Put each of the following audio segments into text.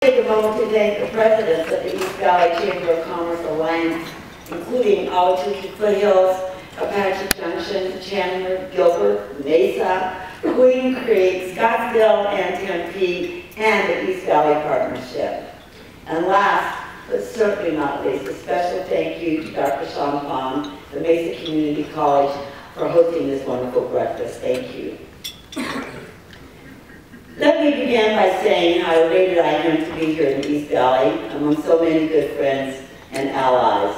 Take a moment to thank the presidents of the East Valley Chamber of Commerce Alliance, including Ahwatukee Foothills, Apache Junction, Chandler, Gilbert, Mesa, Queen Creek, Scottsdale, and Tempe, and the East Valley Partnership. And last, but certainly not least, a special thank you to Dr. Champagne, the Mesa Community College, for hosting this wonderful breakfast. Thank you. Let me begin by saying how elated I am to be here in the East Valley among so many good friends and allies.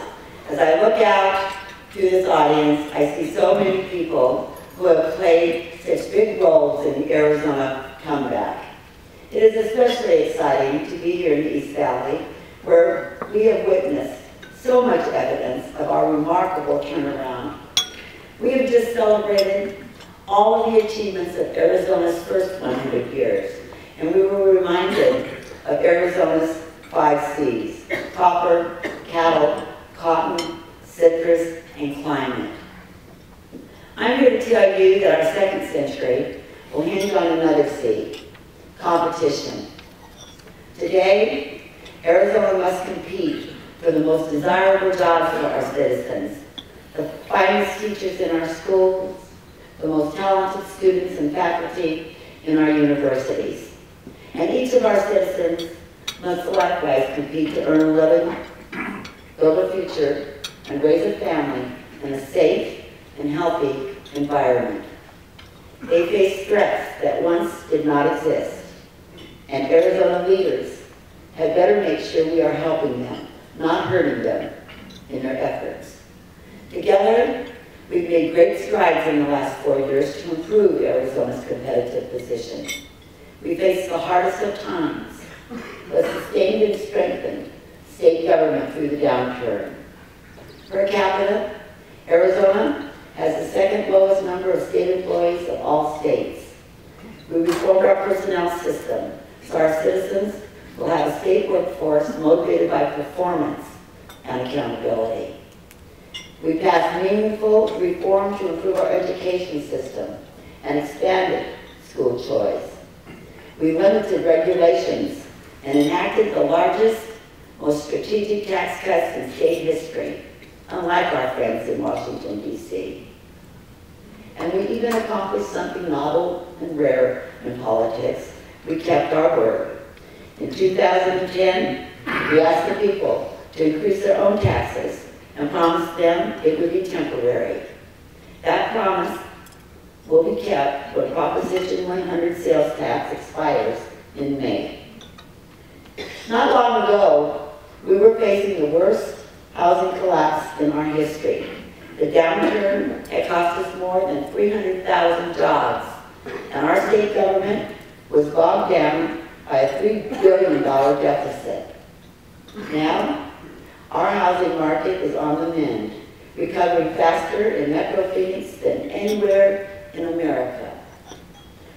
As I look out through this audience, I see so many people who have played such big roles in the Arizona comeback. It is especially exciting to be here in the East Valley, where we have witnessed so much evidence of our remarkable turnaround. We have just celebrated all of the achievements of Arizona's first 100 years, and we were reminded of Arizona's 5 C's: copper, cattle, cotton, citrus, and climate. I'm here to tell you that our second century will hinge on another C: competition. Today, Arizona must compete for the most desirable jobs for our citizens, the finest teachers in our schools, the most talented students and faculty in our universities. And each of our citizens must likewise compete to earn a living, build a future, and raise a family in a safe and healthy environment. They face threats that once did not exist, and Arizona leaders had better make sure we are helping them, not hurting them in their efforts. Together, we've made great strides in the last 4 years to improve Arizona's competitive position. We faced the hardest of times, but sustained and strengthened state government through the downturn. Per capita, Arizona has the second lowest number of state employees of all states. We reformed our personnel system so our citizens will have a state workforce motivated by performance and accountability. We passed meaningful reform to improve our education system and expanded school choice. We limited regulations and enacted the largest, most strategic tax cuts in state history, unlike our friends in Washington, D.C. And we even accomplished something novel and rare in politics. We kept our word. In 2010, we asked the people to increase their own taxes and promised them it would be temporary. That promise will be kept when Proposition 100 sales tax expires in May. Not long ago, we were facing the worst housing collapse in our history. The downturn had cost us more than 300,000 jobs, and our state government was bogged down by a $3 billion deficit. Now, our housing market is on the mend, recovering faster in Metro Phoenix than anywhere in America.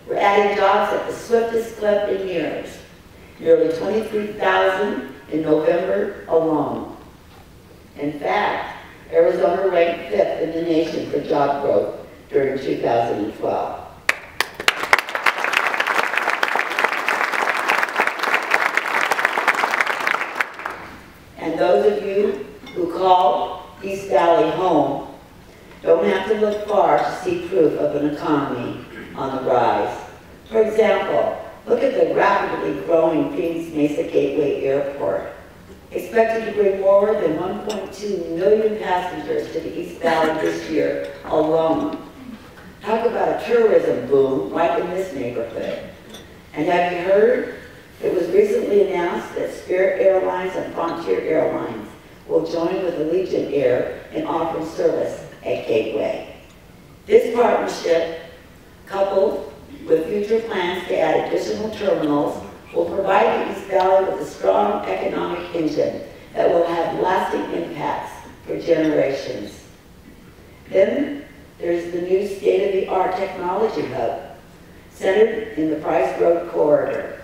We're adding jobs at the swiftest clip in years, nearly 23,000 in November alone. In fact, Arizona ranked 5th in the nation for job growth during 2012. And those of you who call East Valley home don't have to look far to see proof of an economy on the rise. For example, look at the rapidly growing Phoenix Mesa Gateway Airport, expected to bring more than 1.2 million passengers to the East Valley this year alone. Talk about a tourism boom right in this neighborhood. And have you heard? It was recently announced that Spirit Airlines and Frontier Airlines will join with Allegiant Air in offering service at Gateway. This partnership, coupled with future plans to add additional terminals, will provide the East Valley with a strong economic engine that will have lasting impacts for generations. Then there's the new state-of-the-art technology hub, centered in the Price Road corridor.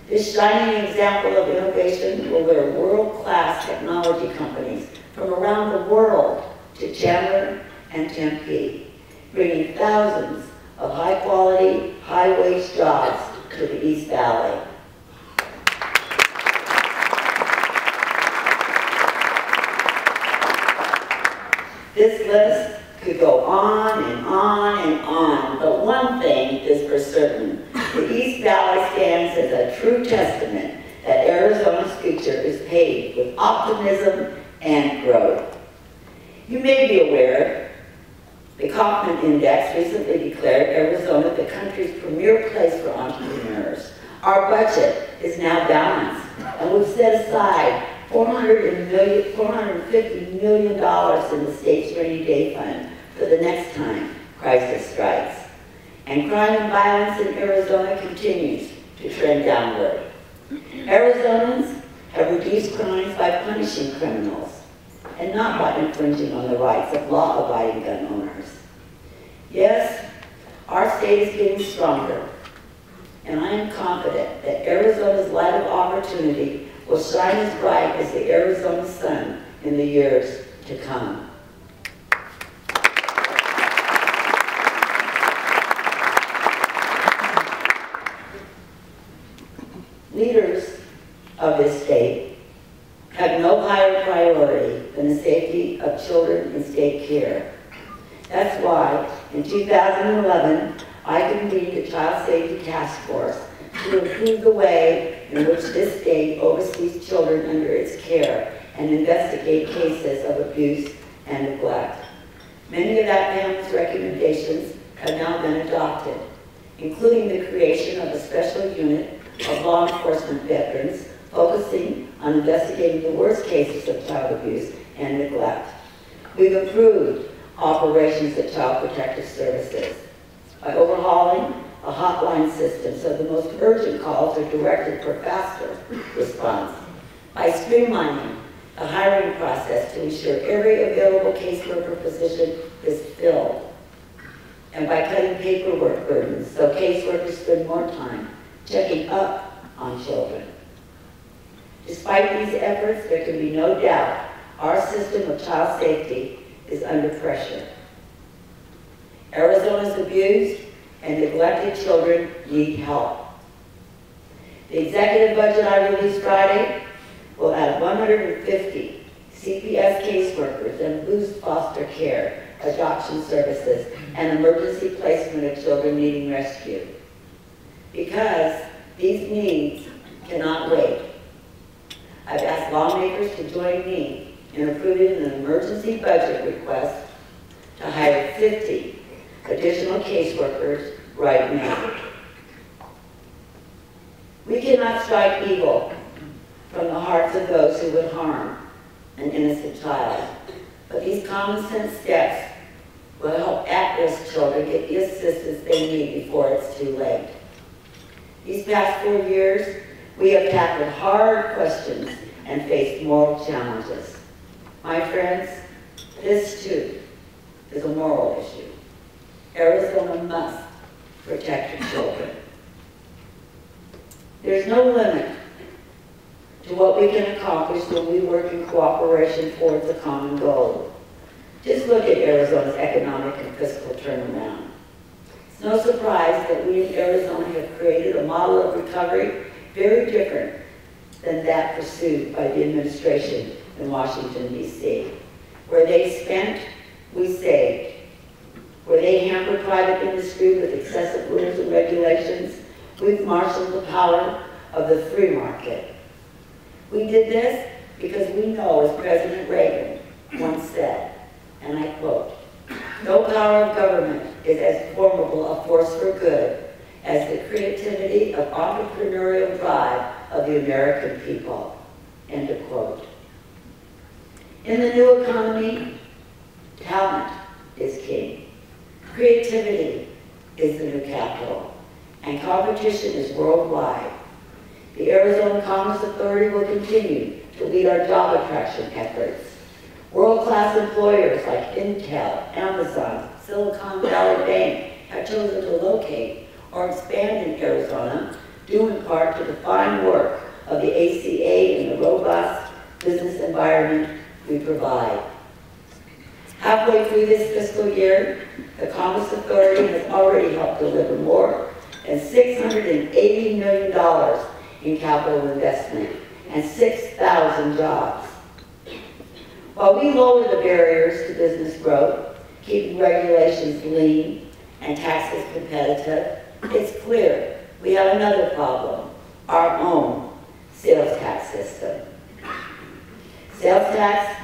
This shining example of innovation will lure world-class technology companies from around the world to Chandler and Tempe, bringing thousands of high-quality, high-wage jobs to the East Valley. This list could go on and on and on, but one thing is for certain. The East Valley stands as a true testament that Arizona's future is paved with optimism and growth. You may be aware the Kaufman Index recently declared Arizona the country's premier place for entrepreneurs. Our budget is now balanced, and we've set aside $450 million in the state's rainy day fund for the next time crisis strikes. And crime and violence in Arizona continues to trend downward. Arizonans have reduced crimes by punishing criminals and not by infringing on the rights of law-abiding gun owners. Yes, our state is getting stronger, and I am confident that Arizona's light of opportunity will shine as bright as the Arizona sun in the years to come. Leaders of this state have no higher priority than the safety of children in state care. That's why, in 2011, I convened a Child Safety Task Force to improve the way in which this state oversees children under its care and investigate cases of abuse and neglect. Many of that panel's recommendations have now been adopted, including the creation of a special unit of law enforcement veterans focusing on investigating the worst cases of child abuse and neglect. We've improved operations at Child Protective Services by overhauling a hotline system so the most urgent calls are directed for faster response, by streamlining the hiring process to ensure every available caseworker position is filled, and by cutting paperwork burdens so caseworkers spend more time checking up on children. Despite these efforts, there can be no doubt our system of child safety is under pressure. Arizona's abused and neglected children need help. The executive budget I released Friday will add 150 CPS caseworkers and boost foster care, adoption services, and emergency placement of children needing rescue. Because these needs cannot wait. I've asked lawmakers to join me in approving an emergency budget request to hire 50 additional caseworkers right now. We cannot strike evil from the hearts of those who would harm an innocent child, but these common sense steps will help at-risk children get the assistance they need before it's too late. These past 4 years, we have tackled hard questions and faced moral challenges. My friends, this too is a moral issue. Arizona must protect your children. There's no limit to what we can accomplish when we work in cooperation towards a common goal. Just look at Arizona's economic and fiscal turnaround. It's no surprise that we in Arizona have created a model of recovery very different than that pursued by the administration in Washington, D.C. Where they spent, we saved. Where they hampered private industry with excessive rules and regulations, we've marshaled the power of the free market. We did this because we know, as President Reagan once said, and I quote, "No power of government is as formidable a force for good as the creativity of entrepreneurial drive of the American people," end of quote. In the new economy, talent is king. Creativity is the new capital, and competition is worldwide. The Arizona Commerce Authority will continue to lead our job attraction efforts. World-class employers like Intel, Amazon, Silicon Valley Bank have chosen to locate or expand in Arizona, due in part to the fine work of the ACA and the robust business environment we provide. Halfway through this fiscal year, the Commerce Authority has already helped deliver more than $680 million in capital investment and 6,000 jobs. While we lower the barriers to business growth, keeping regulations lean and taxes competitive, it's clear we have another problem, our own sales tax system. Sales tax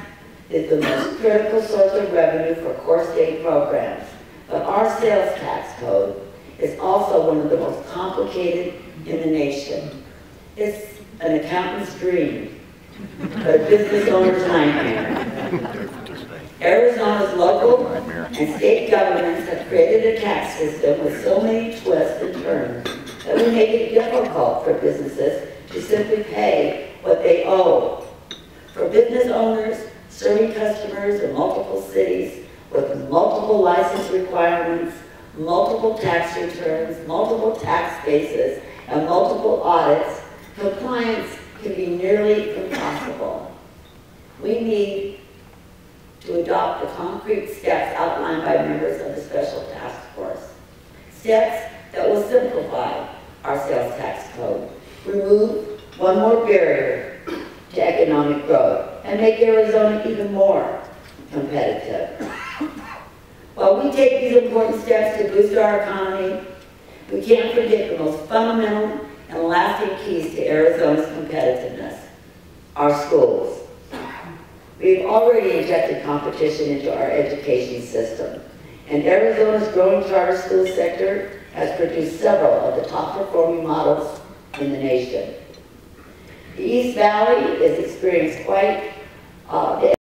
is the most critical source of revenue for core state programs, but our sales tax code is also one of the most complicated in the nation. It's an accountant's dream, but a business owner's nightmare. Arizona's local and state governments have created a tax system with so many twists and turns that would make it difficult for businesses to simply pay what they owe. For business owners serving customers in multiple cities with multiple license requirements, multiple tax returns, multiple tax bases, and multiple audits, compliance can be nearly impossible. We need to adopt the concrete steps outlined by members of the Special Task Force. Steps that will simplify our sales tax code, remove one more barrier to economic growth, and make Arizona even more competitive. While we take these important steps to boost our economy, we can't forget the most fundamental and lasting keys to Arizona's competitiveness, our schools. We've already injected competition into our education system, and Arizona's growing charter school sector has produced several of the top performing models in the nation. The East Valley has experienced quite the